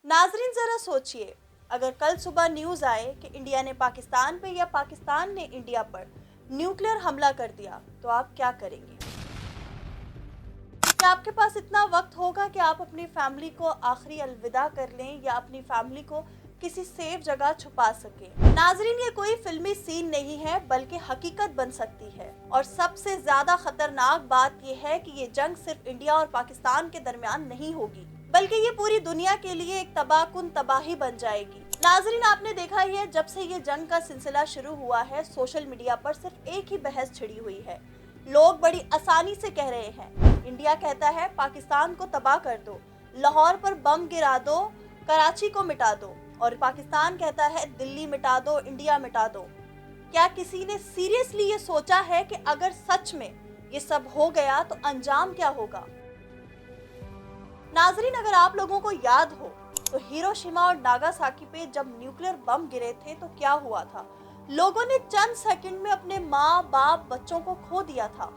नाजरीन जरा सोचिए, अगर कल सुबह न्यूज आए कि इंडिया ने पाकिस्तान पे या पाकिस्तान ने इंडिया पर न्यूक्लियर हमला कर दिया, तो आप क्या करेंगे? क्या आपके पास इतना वक्त होगा कि आप अपनी फैमिली को आखिरी अलविदा कर लें या अपनी फैमिली को किसी सेफ जगह छुपा सकें? नाजरीन, ये कोई फिल्मी सीन नहीं है बल्कि हकीकत बन सकती है। और सबसे ज्यादा खतरनाक बात यह है कि ये जंग सिर्फ इंडिया और पाकिस्तान के दरमियान नहीं होगी, बल्कि ये पूरी दुनिया के लिए एक तबाहकुन तबाही बन जाएगी। नाजरीन, आपने देखा ही है, जब से ये जंग का सिलसिला शुरू हुआ है, सोशल मीडिया पर सिर्फ एक ही बहस छिड़ी हुई है। लोग बड़ी आसानी से कह रहे हैं, इंडिया कहता है पाकिस्तान को तबाह कर दो, लाहौर पर बम गिरा दो, कराची को मिटा दो, और पाकिस्तान कहता है दिल्ली मिटा दो, इंडिया मिटा दो। क्या किसी ने सीरियसली ये सोचा है कि अगर सच में ये सब हो गया तो अंजाम क्या होगा? नाजरीन, अगर आप लोगों को याद हो तो हिरोशिमा और नागासाकी पे जब न्यूक्लियर बम गिरे थे तो क्या हुआ था? लोगों ने चंद सेकंड में अपने माँ बाप बच्चों को खो दिया था।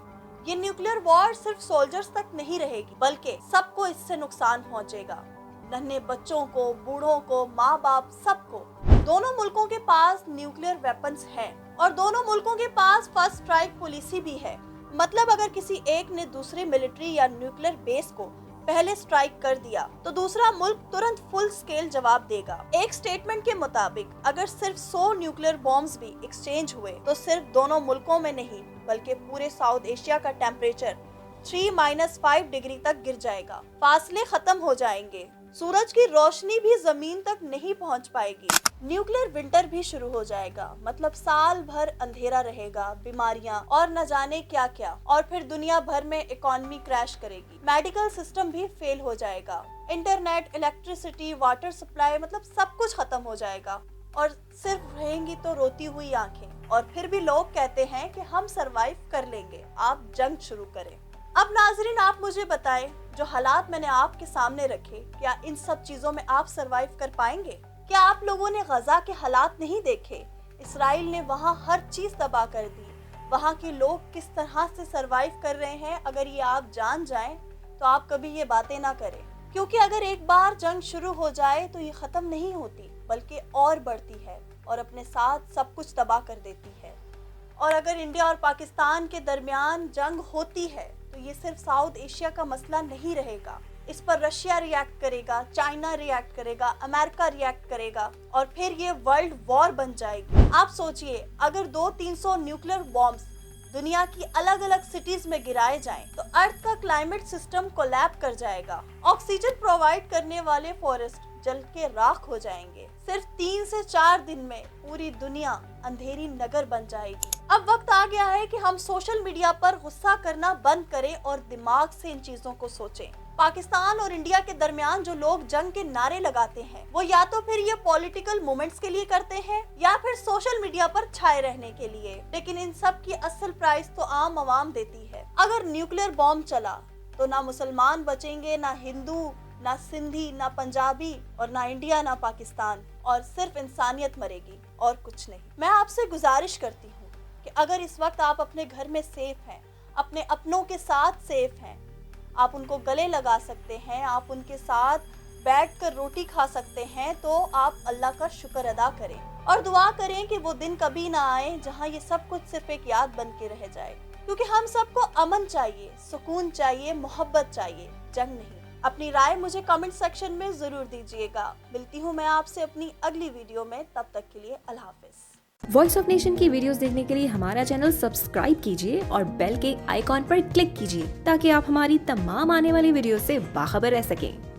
ये न्यूक्लियर वॉर सिर्फ सोल्जर्स तक नहीं रहेगी, बल्कि सबको इससे नुकसान पहुंचेगा। नन्हे बच्चों को, बूढ़ों को, माँ बाप, सबको। दोनों मुल्कों के पास न्यूक्लियर वेपन्स हैं और दोनों मुल्कों के पास फर्स्ट स्ट्राइक पॉलिसी भी है। मतलब अगर किसी एक ने दूसरी मिलिट्री या न्यूक्लियर बेस को पहले स्ट्राइक कर दिया तो दूसरा मुल्क तुरंत फुल स्केल जवाब देगा। एक स्टेटमेंट के मुताबिक अगर सिर्फ 100 न्यूक्लियर बॉम्ब्स भी एक्सचेंज हुए तो सिर्फ दोनों मुल्कों में नहीं बल्कि पूरे साउथ एशिया का टेम्परेचर 3-5 डिग्री तक गिर जाएगा। फासले खत्म हो जाएंगे, सूरज की रोशनी भी जमीन तक नहीं पहुंच पाएगी। न्यूक्लियर विंटर भी शुरू हो जाएगा, मतलब साल भर अंधेरा रहेगा, बीमारियां और न जाने क्या क्या, और फिर दुनिया भर में इकोनॉमी क्रैश करेगी, मेडिकल सिस्टम भी फेल हो जाएगा, इंटरनेट, इलेक्ट्रिसिटी, वाटर सप्लाई, मतलब सब कुछ खत्म हो जाएगा और सिर्फ रहेंगी तो रोती हुई आंखें। और फिर भी लोग कहते हैं कि हम सरवाइव कर लेंगे, आप जंग शुरू करें। अब नाजरीन, आप मुझे बताएं, जो हालात मैंने आपके सामने रखे, क्या इन सब चीजों में आप सरवाइव कर पाएंगे? क्या आप लोगों ने गजा के हालात नहीं देखे? इसराइल ने वहाँ हर चीज तबाह कर दी। वहाँ के लोग किस तरह से सरवाइव कर रहे हैं, अगर ये आप जान जाएं तो आप कभी ये बातें ना करें, क्योंकि अगर एक बार जंग शुरू हो जाए तो ये खत्म नहीं होती बल्कि और बढ़ती है और अपने साथ सब कुछ तबाह कर देती है। और अगर इंडिया और पाकिस्तान के दरमियान जंग होती है तो ये सिर्फ साउथ एशिया का मसला नहीं रहेगा। इस पर रशिया रिएक्ट करेगा, चाइना रिएक्ट करेगा, अमेरिका रिएक्ट करेगा और फिर ये वर्ल्ड वॉर बन जाएगी। आप सोचिए, अगर 200-300 न्यूक्लियर बॉम्ब्स दुनिया की अलग अलग सिटीज में गिराए जाएं तो अर्थ का क्लाइमेट सिस्टम कोलैप्स कर जाएगा। ऑक्सीजन प्रोवाइड करने वाले फॉरेस्ट जल के राख हो जाएंगे। सिर्फ 3 से 4 दिन में पूरी दुनिया अंधेरी नगर बन जाएगी। अब वक्त आ गया है कि हम सोशल मीडिया पर गुस्सा करना बंद करें और दिमाग से इन चीजों को सोचें। पाकिस्तान और इंडिया के दरमियान जो लोग जंग के नारे लगाते हैं, वो या तो फिर ये पॉलिटिकल मूवमेंट्स के लिए करते हैं या फिर सोशल मीडिया पर छाए रहने के लिए, लेकिन इन सब की असल प्राइस तो आम आवाम देती है। अगर न्यूक्लियर बॉम्ब चला तो ना मुसलमान बचेंगे, ना हिंदू, ना सिंधी, ना पंजाबी, और ना इंडिया, ना पाकिस्तान, और सिर्फ इंसानियत मरेगी और कुछ नहीं। मैं आपसे गुजारिश करती हूँ कि अगर इस वक्त आप अपने घर में सेफ हैं, अपने अपनों के साथ सेफ हैं, आप उनको गले लगा सकते हैं, आप उनके साथ बैठकर रोटी खा सकते हैं, तो आप अल्लाह का शुक्र अदा करें और दुआ करें कि वो दिन कभी ना आए जहाँ ये सब कुछ सिर्फ एक याद बन के रह जाए। क्योंकि हम सबको अमन चाहिए, सुकून चाहिए, मोहब्बत चाहिए, जंग नहीं। अपनी राय मुझे कमेंट सेक्शन में जरूर दीजिएगा। मिलती हूँ मैं आपसे अपनी अगली वीडियो में, तब तक के लिए अल्लाह हाफिज। वॉइस ऑफ नेशन की वीडियोस देखने के लिए हमारा चैनल सब्सक्राइब कीजिए और बेल के आइकॉन पर क्लिक कीजिए ताकि आप हमारी तमाम आने वाली वीडियो से बाखबर रह सकें।